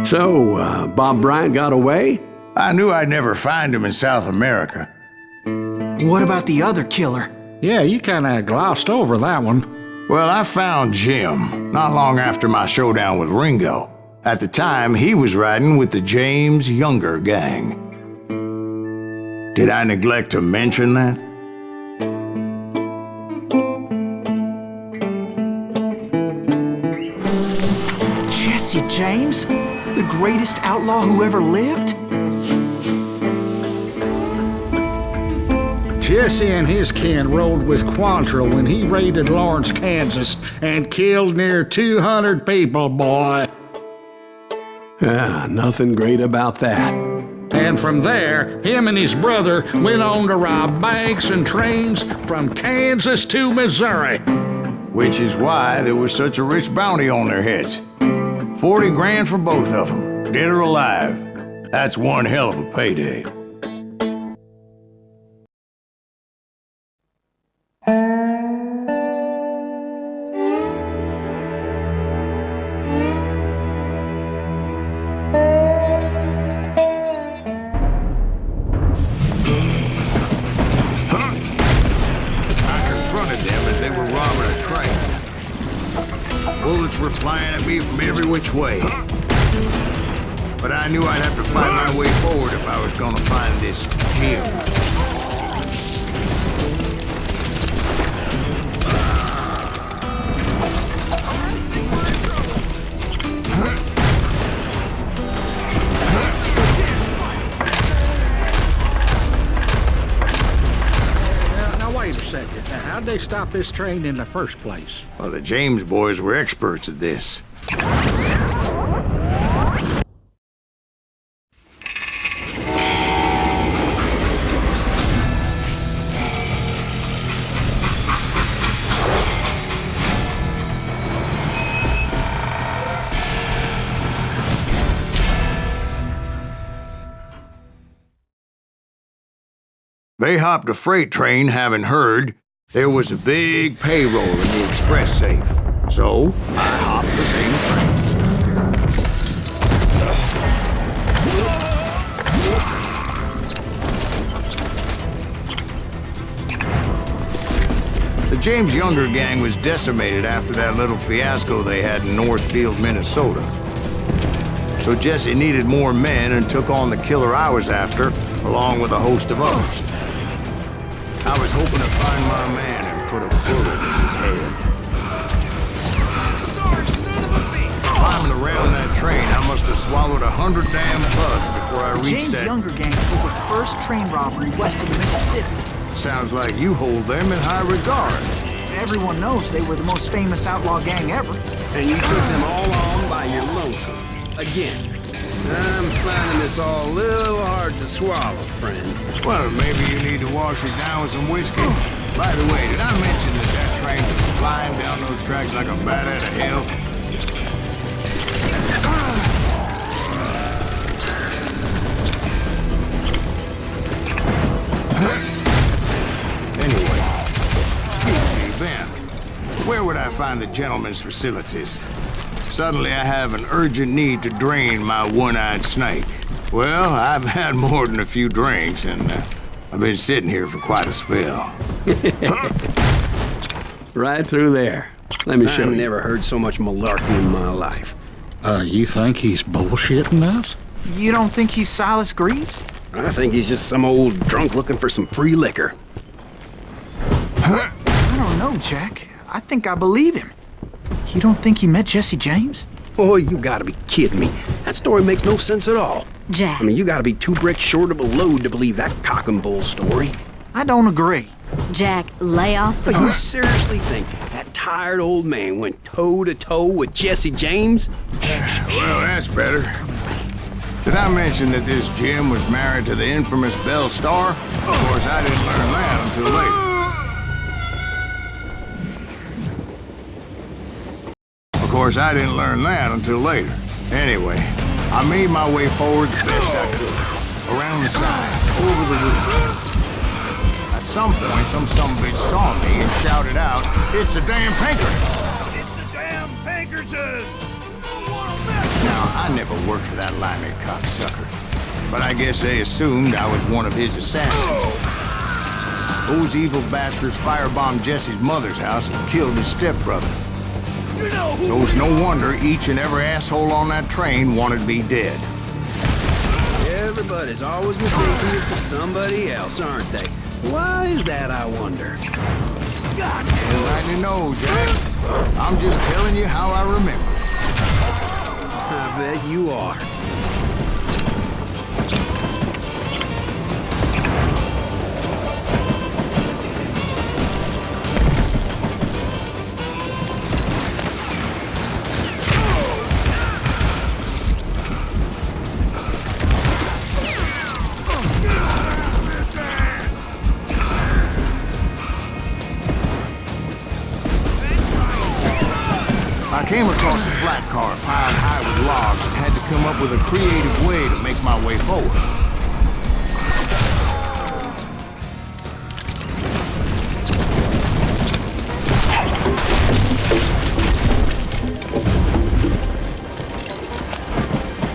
So, Bob Bryant got away? I knew I'd never find him in South America. What about the other killer? Yeah, you kinda glossed over that one. Well, I found Jim not long after my showdown with Ringo. At the time, he was riding with the James Younger gang. Did I neglect to mention that? Jesse James? The greatest outlaw who ever lived? Jesse and his kin rode with Quantrill when he raided Lawrence, Kansas, and killed near 200 people, boy. Nothing great about that. And from there, him and his brother went on to rob banks and trains from Kansas to Missouri. Which is why there was such a rich bounty on their heads. 40 grand for both of them, dead or alive. That's one hell of a payday. Bullets were flying at me from every which way. But I knew I'd have to find my way forward if I was gonna find this Jim. Wait a second. Now, how'd they stop this train in the first place? Well, the James boys were experts at this. They hopped a freight train having heard there was a big payroll in the express safe. So, I hopped the same train. The James Younger gang was decimated after that little fiasco they had in Northfield, Minnesota. So Jesse needed more men and took on the killer I was after, along with a host of others. I was hoping to find my man and put a bullet in his head. Sorry, son of a bitch! Climbing around that train, I must have swallowed 100 damn bugs before I reached James that... Younger gang pulled the first train robbery west of the Mississippi. Sounds like you hold them in high regard. Everyone knows they were the most famous outlaw gang ever. And you took them all on by your lonesome. Again. I'm finding this all a little hard to swallow, friend. Well, maybe you need to wash it down with some whiskey. By the way, did I mention that that train was flying down those tracks like a bat out of hell? Anyway, excuse me, Ben. Where would I find the gentleman's facilities? Suddenly I have an urgent need to drain my one-eyed snake. Well, I've had more than a few drinks, and I've been sitting here for quite a spell. Right through there. Let me show you. I've never heard so much malarkey in my life. You think he's bullshitting us? You don't think he's Silas Greaves? I think he's just some old drunk looking for some free liquor. I don't know, Jack. I think I believe him. You don't think he met Jesse James? Oh, you gotta be kidding me. That story makes no sense at all. Jack. I mean, you gotta be 2 bricks short of a load to believe that cock and bull story. I don't agree. Jack, lay off the... But you seriously think that tired old man went toe-to-toe with Jesse James? Well, that's better. Did I mention that this Jim was married to the infamous Belle Starr? Of course, I didn't learn that until later. Anyway, I made my way forward the best I could. Around the sides, over the roof. At some point, some sumbitch saw me and shouted out, "It's a damn Pinkerton!" It's a damn Pinkerton! Now, Now, I never worked for that limey cocksucker, but I guess they assumed I was one of his assassins. Those evil bastards firebombed Jesse's mother's house and killed his stepbrother. So it's no wonder each and every asshole on that train wanted me dead. Everybody's always mistaking you for somebody else, aren't they? Why is that, I wonder? I know, Jack. I'm just telling you how I remember. I bet you are. I came across a flat car piled high with logs and had to come up with a creative way to make my way forward.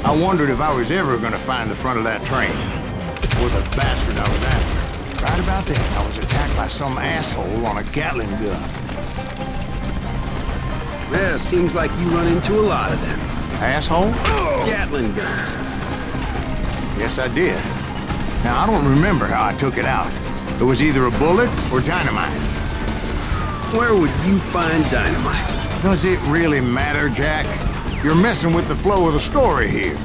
I wondered if I was ever going to find the front of that train, or the bastard I was after. Right about then, I was attacked by some asshole on a Gatling gun. Well, seems like you run into a lot of them. Asshole? Gatling guns. Yes, I did. Now, I don't remember how I took it out. It was either a bullet or dynamite. Where would you find dynamite? Does it really matter, Jack? You're messing with the flow of the story here.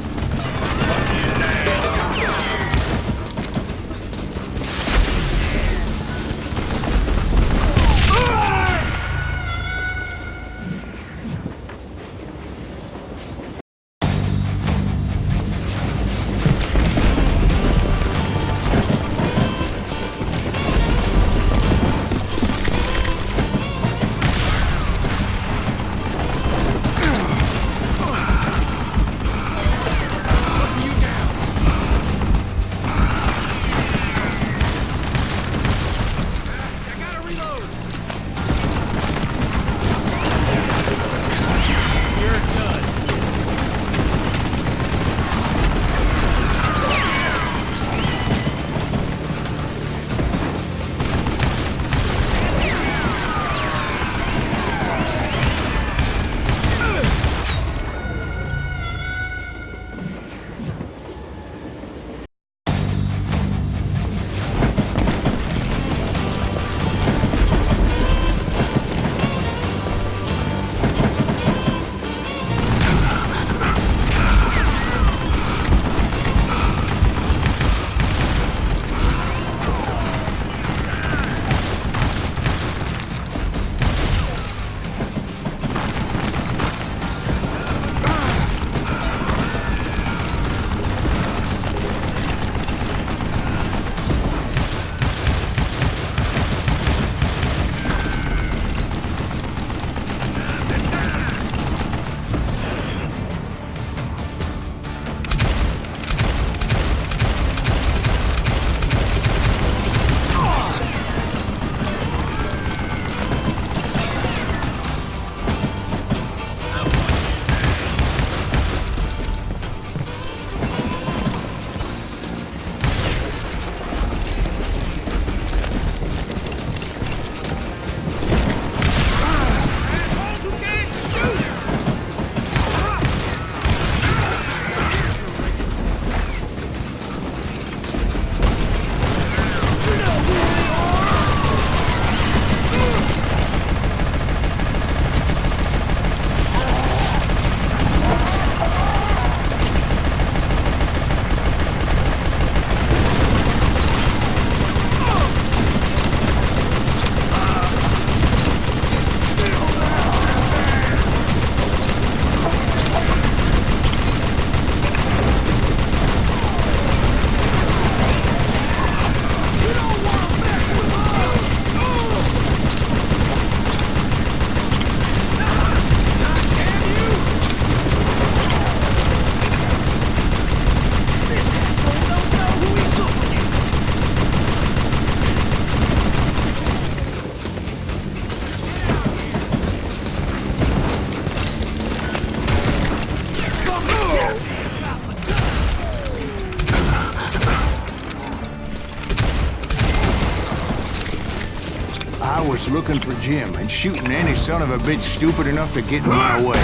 force looking for Jim and shooting any son of a bitch stupid enough to get in my way.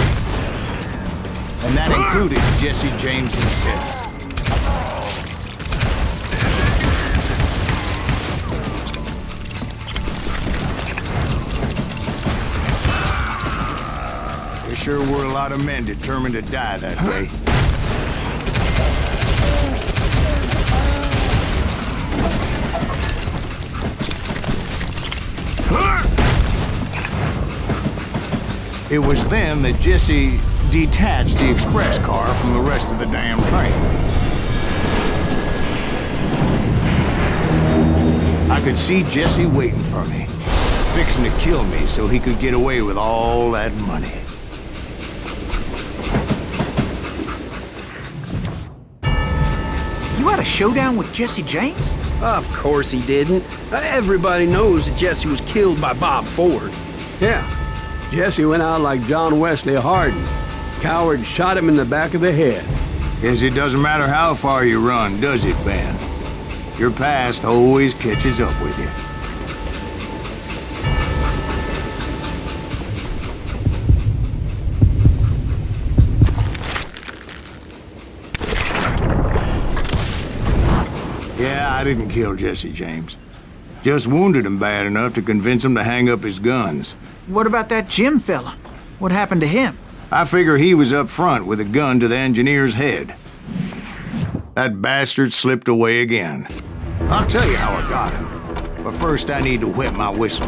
And that included Jesse James himself. There sure were a lot of men determined to die that way. It was then that Jesse detached the express car from the rest of the damn train. I could see Jesse waiting for me, fixing to kill me so he could get away with all that money. You had a showdown with Jesse James? Of course he didn't. Everybody knows that Jesse was killed by Bob Ford. Yeah. Jesse went out like John Wesley Hardin. Coward shot him in the back of the head. Guess it doesn't matter how far you run, does it, Ben? Your past always catches up with you. Yeah, I didn't kill Jesse James. Just wounded him bad enough to convince him to hang up his guns. What about that Jim fella? What happened to him? I figure he was up front with a gun to the engineer's head. That bastard slipped away again. I'll tell you how I got him. But first I need to wet my whistle.